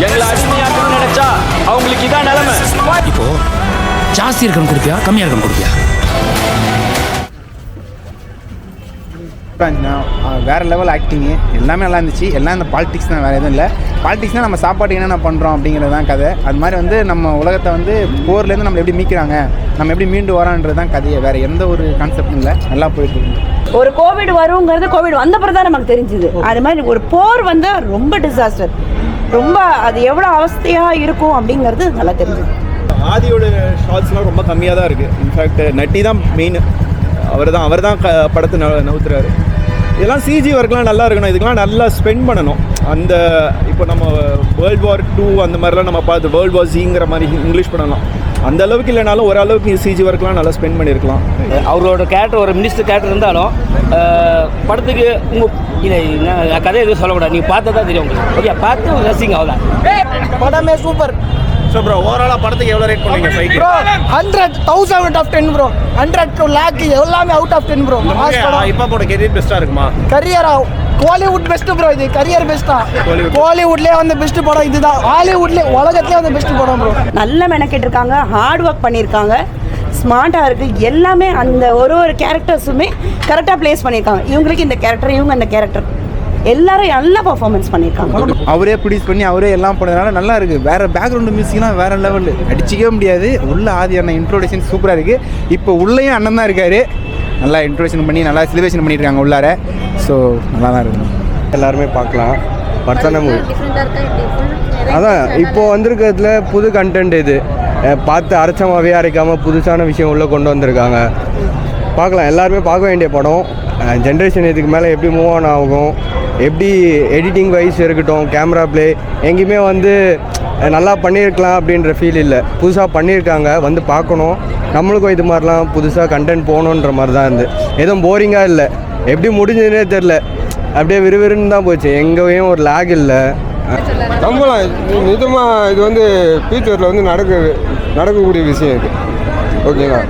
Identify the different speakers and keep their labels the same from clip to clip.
Speaker 1: எங்களை அடிமையாக்கணும்னு நினைச்சா அவங்களுக்கு இதான் நிலைமை.
Speaker 2: இப்போ ஜாஸ்தி இருக்கணும் கொடுப்பியா, கம்மியாக இருக்கணும் கொடுப்பியா?
Speaker 3: வேறு லெவல் ஆக்டிங்கு எல்லாமே நல்லா இருந்துச்சு. எல்லாம் இந்த பாலிடிக்ஸ் தான், வேறு எதுவும் இல்லை. பாலிடிக்ஸ்னால் நம்ம சாப்பாடு என்னென்ன பண்ணுறோம் அப்படிங்கிறது தான் கதை. அது மாதிரி வந்து நம்ம உலகத்தை வந்து போர்லேருந்து நம்ம எப்படி மீட்கிறாங்க, நம்ம எப்படி மீண்டு வரோன்றது தான் கதையை. வேறு எந்த ஒரு கான்செப்டும் இல்லை. நல்லா போயிட்டு இருக்கு.
Speaker 4: ஒரு கோவிட் வருங்கிறது கோவிட் வந்தப்பறம் தான் நமக்கு தெரிஞ்சுது. அது மாதிரி ஒரு போர் வந்து ரொம்ப டிசாஸ்டர், ரொம்ப அது எவ்வளோ அவஸ்தையாக இருக்கும் அப்படிங்கிறது நல்லா தெரிஞ்சுது.
Speaker 5: ஆதியோட ஷார்ட்ஸ்லாம் ரொம்ப கம்மியாக தான் இருக்குது. இன்ஃபேக்ட் நட்டி தான் மெயின். அவர் தான் படத்தை நவுத்துறாரு. இதெல்லாம் சிஜி ஒர்க்லாம் நல்லா இருக்கணும். இதுக்கெலாம் நல்லா ஸ்பெண்ட் பண்ணணும். அந்த இப்போ நம்ம வேர்ல்டு வார் 2 அந்த மாதிரிலாம் நம்ம பார்த்து வேர்ல்டு வார் ஜிங்கிற மாதிரி இங்கிலீஷ் பண்ணலாம். அந்த அளவுக்கு இல்லைனாலும் ஓரளவுக்கு சிஜி ஒர்க்லாம் நல்லா ஸ்பெண்ட் பண்ணியிருக்கலாம்.
Speaker 6: அவரோட கேரக்டர் ஒரு மினிஸ்டர் கேரக்டர் இருந்தாலும் படத்துக்கு உங்கள் கதை எதுவும் சொல்லக்கூடாது, நீங்கள் பார்த்தா தான் தெரியும் உங்களுக்கு. ஓகே, பார்த்து ரசிங்க, அவ்வளோதான்.
Speaker 7: படமே சூப்பர்.
Speaker 5: ஸோ ப்ரோ ஓவராலாக படத்துக்கு எவ்வளோ ரேட் பண்ணுவீங்க?
Speaker 7: 100,000 out of 10 bro. 100 to lakh எல்லாமே அவுட் ஆஃப் 10 ப்ரோ.
Speaker 5: இப்போ போட கெரியர் பெஸ்ட்டாக இருக்குமா?
Speaker 7: Career Kollywood best bro. இது கரியர் பெஸ்ட்டா? கோலிவுட்லேயே வந்து பெஸ்ட் படம் இதுதான். ஹாலிவுட்லேயே உலகத்துலேயே வந்து பெஸ்ட் படம் ப்ரோ.
Speaker 4: நல்ல மெனக்கெட்டு இருக்காங்க, ஹார்ட் ஒர்க் பண்ணியிருக்காங்க, ஸ்மார்ட்டாக இருக்குது. எல்லாமே அந்த ஒரு கேரக்டர்ஸுமே கரெக்டாக ப்ளேஸ் பண்ணியிருக்காங்க. இவங்களுக்கு இந்த கேரக்டர், இவங்க இந்த கேரக்டர், எல்லாரும் நல்லா பர்ஃபார்மன்ஸ் பண்ணியிருக்காங்க.
Speaker 3: அவரே ப்ரொடியூஸ் பண்ணி அவரே எல்லாம் பண்ணதுனால நல்லா இருக்குது. வேறு பேக்ரவுண்டு மியூசிக்லாம் வேறு லெவல், அடிச்சிக்கவே முடியாது. உள்ள ஆதி அண்ணன் இன்ட்ரோடக்ஷன் சூப்பராக இருக்குது. இப்போ உள்ளேயும் அண்ணன் தான் இருக்கார். நல்லா இன்ட்ரோடக்ஷன் பண்ணி நல்லா செலிப்ரேஷன் பண்ணியிருக்காங்க உள்ளார. ஸோ நல்லா தான் இருக்குது.
Speaker 8: எல்லாருமே பார்க்கலாம். பர்சன மூவி அதான் இப்போது வந்திருக்கிறதுல புது கண்டென்ட். இது பார்த்து அரைச்சமாகவே அரைக்காமல் புதுசான விஷயம் உள்ளே கொண்டு வந்திருக்காங்க. பார்க்கலாம், எல்லாருமே பார்க்க வேண்டிய படம். ஜென்ரேஷன் இதுக்கு மேலே எப்படி மூவ் ஆன் ஆகும், எப்படி எடிட்டிங் வைஸ் இருக்கட்டும், கேமரா ப்ளே எங்கேயுமே வந்து நல்லா பண்ணியிருக்கலாம் அப்படின்ற ஃபீல் இல்லை. புதுசாக பண்ணியிருக்காங்க, வந்து பார்க்கணும். நம்மளுக்கும் இது மாதிரிலாம் புதுசாக கண்டென்ட் போகணுன்ற மாதிரி தான் இருந்து. எதுவும் போரிங்காக இல்லை. எப்படி முடிஞ்சதுன்னே தெரில, அப்படியே விறுவிறுன்னு தான் போச்சு. எங்கேயும் ஒரு லேக் இல்லை.
Speaker 9: நம்பலாம். நிஜமாக இது வந்து ஃபியூச்சரில் வந்து நடக்கக்கூடிய விஷயம் இது. ஓகேங்களா?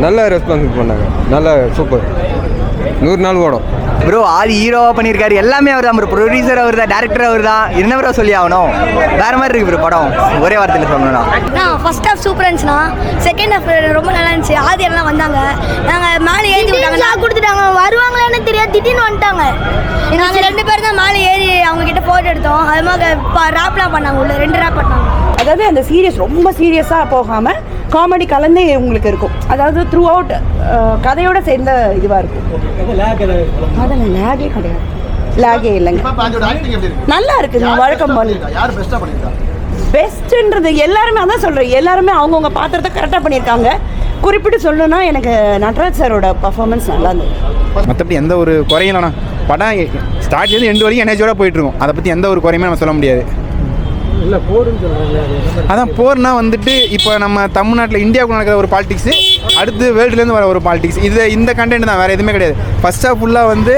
Speaker 9: நல்லா ரெஸ்பான்ஸ் பண்ணாங்க. நல்லா சூப்பர். 100 நாள் ஓடும்
Speaker 7: ப்ரோ. ஆதி ஹீரோவாக பண்ணியிருக்காரு. எல்லாமே அவர் தான் ப்ரோ. ப்ரொடியூசர் அவர் தான், டேரக்டர் அவர் தான். என்ன ப்ரோ சொல்லி ஆகணும்? வேறு மாதிரி இருக்குது ப்ரோ படம். ஒரே வார்த்தையில் சொல்லணும்னா
Speaker 10: ஃபர்ஸ்ட் ஹாஃப் சூப்பராக இருந்துச்சுன்னா, செகண்ட் ஹாஃப் ரொம்ப நல்லா இருந்துச்சு. ஆதி எல்லாம் வந்தாங்க, நாங்கள் மேலே ஏறி விட்டாங்க, கொடுத்துட்டாங்க. வருவாங்களேன்னு தெரியாது, திடீர்னு வந்துட்டாங்க. நாங்கள் 2 பேர் தான் மேலே ஏறி அவங்க கிட்ட ஃபோட்டோ எடுத்தோம். அது மாதிரி ரேப்லாம் பண்ணாங்க, உள்ள 2 ரேப் பண்ணாங்க.
Speaker 4: அதாவது அந்த சீரியஸ் ரொம்ப சீரியஸாக போகாமல் காமெடி கலந்தே உங்களுக்கு இருக்கும். அதாவது த்ரூ அவுட் கதையோட சேர்ந்த இதுவாக இருக்கும். அதில் லேகே கிடையாது, லேகே இல்லைங்க. நல்லா இருக்குங்க. வழக்கம் போல பெஸ்ட்டுன்றது எல்லாருமே அதான் சொல்கிறேன். எல்லாருமே அவங்கவுங்க பாத்திரத்தை கரெக்டாக பண்ணியிருக்காங்க. குறிப்பிட்டு சொல்லணும்னா எனக்கு நட்ராஜ் சாரோட பர்ஃபார்மன்ஸ் நல்லா இருந்தது.
Speaker 3: மற்றபடி எந்த ஒரு குறையும் இல்லைண்ணா. படம் ஸ்டார்ட்லேருந்து எண்டு வரைக்கும் எனர்ஜியோட போயிட்டுருக்கோம். அதை பற்றி எந்த ஒரு குறையுமே நம்ம சொல்ல முடியாது.
Speaker 9: இல்லை போர்னு சொல்கிறாங்க.
Speaker 3: அதான் போர்னா வந்துட்டு இப்போ நம்ம தமிழ்நாட்டில் இந்தியாவுக்குள்ள நடக்கிற ஒரு பாலிடிக்ஸு, அடுத்து வேர்ல்டுலேருந்து வர ஒரு பாலிடிக்ஸ். இந்த கண்டென்ட் தான், வேறு எதுவுமே கிடையாது. ஃபர்ஸ்ட் ஆஃப் ஃபுல்லாக வந்து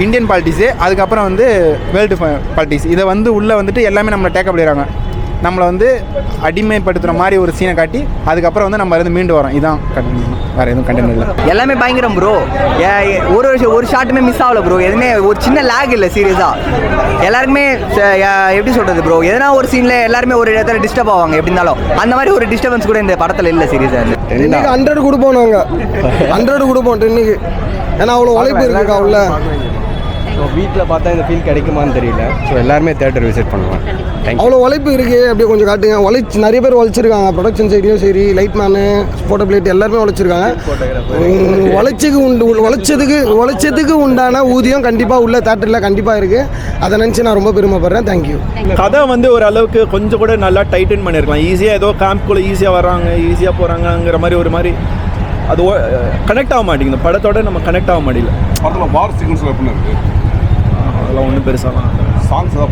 Speaker 3: இந்தியன் பாலிடிக்ஸு, அதுக்கப்புறம் வந்து வேர்ல்டு பாலிடிக்ஸ். இதை வந்து உள்ளே வந்துட்டு எல்லாமே நம்மளை டேக்கப் பண்ணிடுறாங்க. நம்மளை வந்து அடிமைப்படுத்துகிற மாதிரி ஒரு சீனை காட்டி அதுக்கப்புறம் வந்து நம்ம இருந்து மீண்டு வரோம். இதுதான் கண்டென்ட், வேறு எதுவும் கண்டென்ட் இல்லை.
Speaker 7: எல்லாமே பயங்கரம் ப்ரோ. ஒரு ஷாட்டுமே மிஸ் ஆகலை ப்ரோ. எதுவுமே ஒரு சின்ன லேக் இல்லை. சீரியஸாக எல்லாருக்குமே எப்படி சொல்கிறது ப்ரோ, எதனா ஒரு சீனில் எல்லாருமே ஒரு இடத்துல டிஸ்டர்ப் ஆவாங்க. எப்படி இருந்தாலும் அந்த மாதிரி ஒரு டிஸ்டர்பன்ஸ் கூட இந்த படத்தில் இல்லை. சீரியஸாக
Speaker 9: 100 கொடுப்போம். நாங்கள் 100 கொடுப்போம் 10க்கு. ஏன்னா அவ்வளோ உழைப்பு இருக்குக்கா உள்ள.
Speaker 8: ஸோ வீட்டில் பார்த்தா இந்த ஃபீல் கிடைக்குமான்னு தெரியல. ஸோ எல்லாருமே தேட்டர் விசிட் பண்ணுவாங்க.
Speaker 9: அவ்வளோ உழைப்பு இருக்குது. அப்படியே கொஞ்சம் காட்டுங்க. நிறைய பேர் உழைச்சிருக்காங்க. ப்ரொடக்ஷன் சைட்லையும் சரி, லைட் மேனு, ஃபோட்டோ பிளேட் எல்லாருமே உழைச்சிருக்காங்க. உழைச்சதுக்கு உண்டான ஊதியம் கண்டிப்பாக உள்ள தேட்டரில் கண்டிப்பாக இருக்குது. அதை நினச்சி நான் ரொம்ப பெருமைப்படுறேன். தேங்க்யூ.
Speaker 5: கதை வந்து ஓரளவுக்கு கொஞ்சம் கூட நல்லா டைட்டன் பண்ணியிருக்கலாம். ஈஸியாக ஏதோ கேம்ப்குள்ளே ஈஸியாக வர்றாங்க, ஈஸியாக போகிறாங்கங்கிற மாதிரி ஒரு மாதிரி அது கனெக்ட் ஆக மாட்டேங்குது. படத்தோட நம்ம கனெக்ட் ஆக மாட்டேங்கல.
Speaker 9: படத்தில் வார் சீக்வன்ஸ் எப்படி இருக்குது?
Speaker 5: அதெல்லாம் ஒன்றும் பெருசாலாம்
Speaker 9: சாங்ஸ் தான்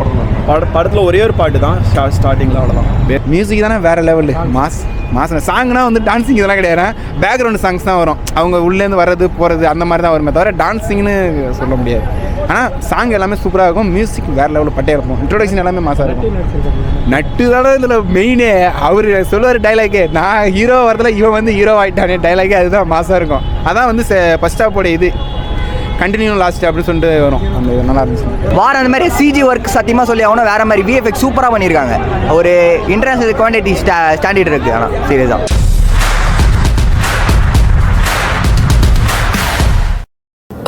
Speaker 5: படத்தில் ஒரே ஒரு பாட்டு தான் ஸ்டார்டிங்கில், அவ்வளோதான்.
Speaker 3: மியூசிக் தானே வேறு லெவலு. மாசம் சாங்னா வந்து டான்ஸிங் இதெல்லாம் கிடையாது. பேக்ரவுண்டு சாங்ஸ் தான் வரும். அவங்க உள்ளேருந்து வர்றது போகிறது அந்த மாதிரி தான் வருமே தவிர டான்ஸிங்னு சொல்ல முடியாது. ஆனால் சாங் எல்லாமே சூப்பராக இருக்கும். மியூசிக் வேறு லெவலில் பட்டே இருக்கும். இன்ட்ரோடக்ஷன் எல்லாமே மாசாக இருக்கும். நட்டு தானே இதில் மெயினே. அவர் சொல்லுவார் டைலாக்கே, நான் ஹீரோ வரதில் இவன் வந்து ஹீரோ ஆகிட்டானே டைலாக்கே. அதுதான் மாசாக இருக்கும். அதான் வந்து ஃபர்ஸ்ட் ஹாஃபோட இது. கண்டினியூ லாஸ்ட் அப்படின்னு சொல்லிட்டு வரும். அந்த இது நல்லா இருந்துச்சு.
Speaker 7: வாரம் அந்த மாதிரி சிஜி ஒர்க் சத்தியமாக சொல்லி ஆகணும். வேறு மாதிரி விஎஃப்எக்ஸ் சூப்பராக பண்ணியிருக்காங்க. ஒரு இன்டர்நேஷனல் குவான்டிட்டி ஸ்டாண்டர்ட் இருக்குது. ஆனால் சீரியஸாக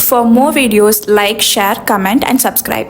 Speaker 11: For more videos, like, share, comment and subscribe.